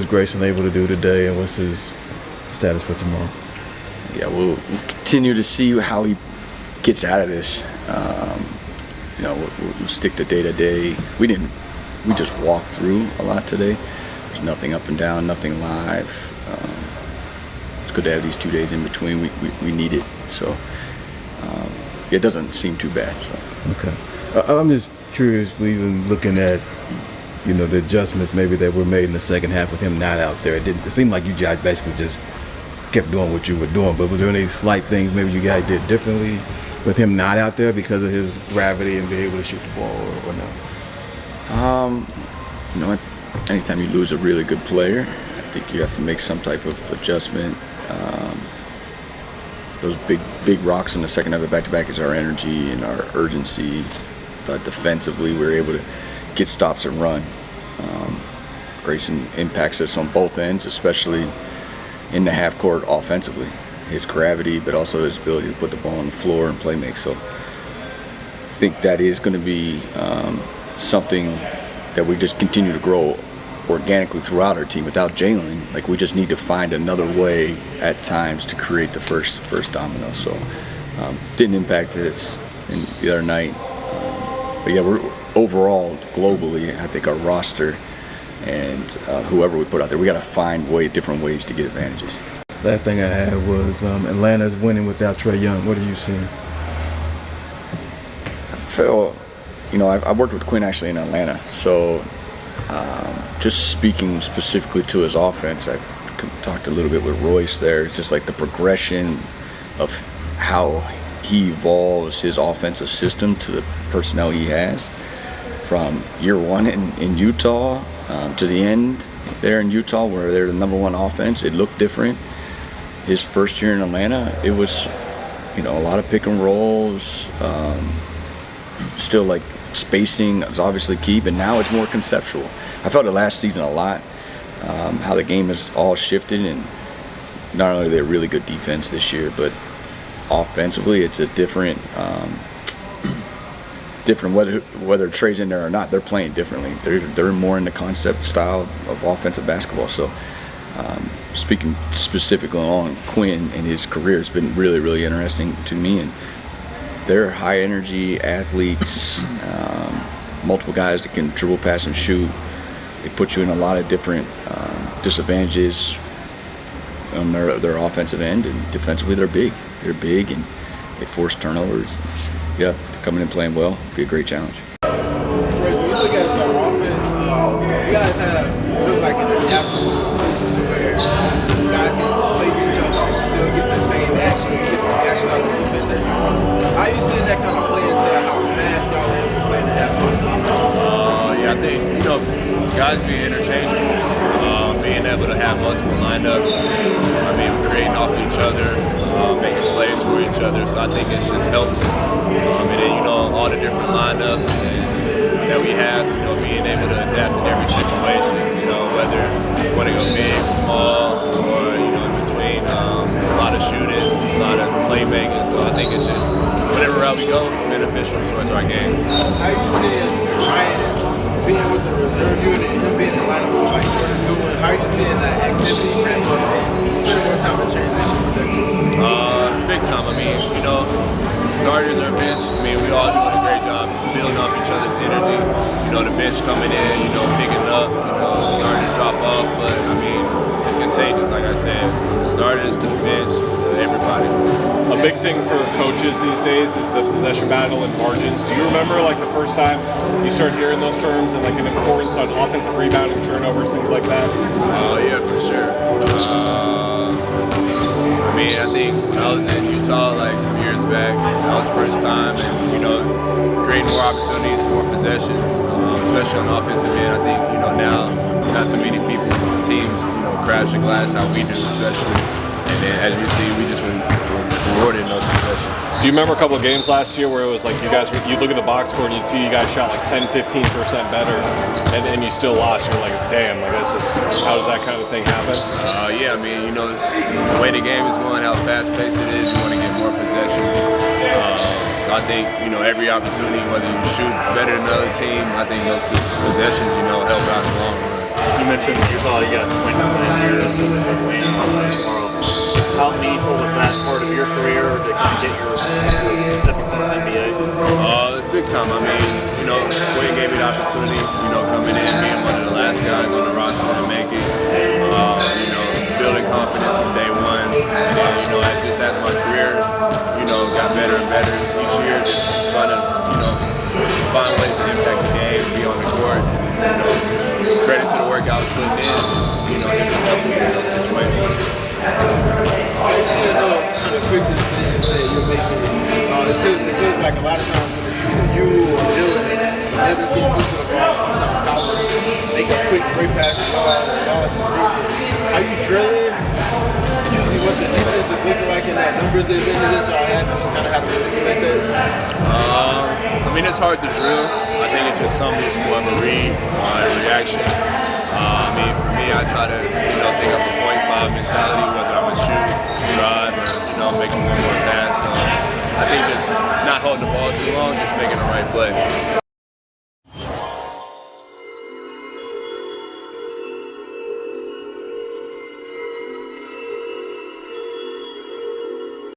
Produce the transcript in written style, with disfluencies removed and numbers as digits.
was Grayson able to do today, and what's his status for tomorrow? Yeah, we'll continue to see how he gets out of this. We'll stick to day. We just walked through a lot today. There's nothing up and down, nothing live. It's good to have these 2 days in between. We need it. So it doesn't seem too bad. So. Okay. I'm just curious, we've been looking at, the adjustments maybe that were made in the second half with him not out there. It seemed like you guys basically just kept doing what you were doing, but was there any slight things maybe you guys did differently with him not out there because of his gravity and being able to shoot the ball or no? Anytime you lose a really good player, I think you have to make some type of adjustment. Those big rocks in the second half of back-to-back is our energy and our urgency. Thought defensively we were able to get stops and run. Grayson impacts us on both ends, especially in the half court offensively. His gravity, but also his ability to put the ball on the floor and play make. So I think that is going to be something that we just continue to grow organically throughout our team. Without Jalen, we just need to find another way at times to create the first domino. So didn't impact us in the other night. But yeah, we're overall globally, I think our roster and whoever we put out there, we got to find different ways to get advantages. Last thing I had was Atlanta's winning without Trae Young. What are you seeing? I feel, I worked with Quinn actually in Atlanta, so just speaking specifically to his offense, I talked a little bit with Royce there. It's just like the progression of how he evolves his offensive system to the personnel he has from year one in Utah to the end there in Utah where they're the number one offense. It looked different. His first year in Atlanta, it was, a lot of pick and rolls, still spacing is obviously key, but now it's more conceptual. I felt it last season a lot, how the game has all shifted, and not only are they a really good defense this year, but offensively it's a different whether Trae's in there or not, they're playing differently. They're more in the concept style of offensive basketball. So speaking specifically on Quinn and his career, it's been really, really interesting to me. And they're high energy athletes, multiple guys that can dribble, pass, and shoot. They put you in a lot of different disadvantages on their offensive end, and defensively they're big. They're big and they force turnovers. Yeah, they're coming in playing well. It'll be a great challenge. When you look at the offense, you guys have, it feels like an adaptable to where guys can replace each other and still get the same action, get the reaction out of the defense that you want. How you seeing that kind of play into how fast y'all are able to play in the half? I think, guys being interchangeable, being able to have multiple lineups, creating off each other, making plays for each other. So I think it's just helpful. And then, all the different lineups that we have, being able to adapt in every situation, whether you want to go big, small, or, in between, a lot of shooting, a lot of playmaking. So I think it's just, whatever route we go, it's beneficial towards our game. How you seeing Ryan being with the reserve unit and being in lineups like Jordan doing? How are you seeing that activity ramp up and spending more time in transition with that group? It's big time. Starters are bench. We all doing a great job building off each other's energy. The bench coming in, picking up, starters drop off, but it's contagious, like I said. The starters to the bench, to everybody. A big thing for coaches these days is the possession battle and margins. Do you remember the first time you started hearing those terms and an importance on offensive rebounding, turnovers, things like that? Oh yeah, for sure. I think when I was in Utah some years back, that was the first time, and creating more opportunities, more possessions, especially on the offensive end. I think now not too many teams crash the glass how we do, especially. And then as we see, we just were rewarded in those possessions. Do you remember a couple of games last year where it was you'd look at the box score and you'd see you guys shot 10-15% better, and you still lost? You're like, damn, that's just, how does that kind of thing happen? The way the game is going, how fast-paced it is, you want to get more possessions. So I think, every opportunity, whether you shoot better than another team, I think those possessions, help out in the long run. You mentioned you got a twin twin here tomorrow. How meaningful was that part of your career to kind of get your stepping stone in the NBA? It's big time. I mean, Quinn gave me the opportunity, coming in, being one of the last guys on the roster to make it. Building confidence from day one. And, just as my career, got better and better each year, just trying to, find ways to impact the game, be on the court, and, credit to the work I was putting in, it just helped me in those situations. It's kind of quick decisions that you're making. It feels like a lot of times when it's either you or Dylan, Devin's getting to the ball, sometimes Collins making quick spray passes, y'all just reading. Are you drilling? Usually what the defense is looking like in that numbers advantage that y'all have, and just kind of have to manipulate that? It's hard to drill. I think it's just something that's more of a read, reaction. For me, I try to, think of a 0.5 mentality, whether I'm a shoot, drive, or, making one more pass. I think just not holding the ball too long, just making the right play.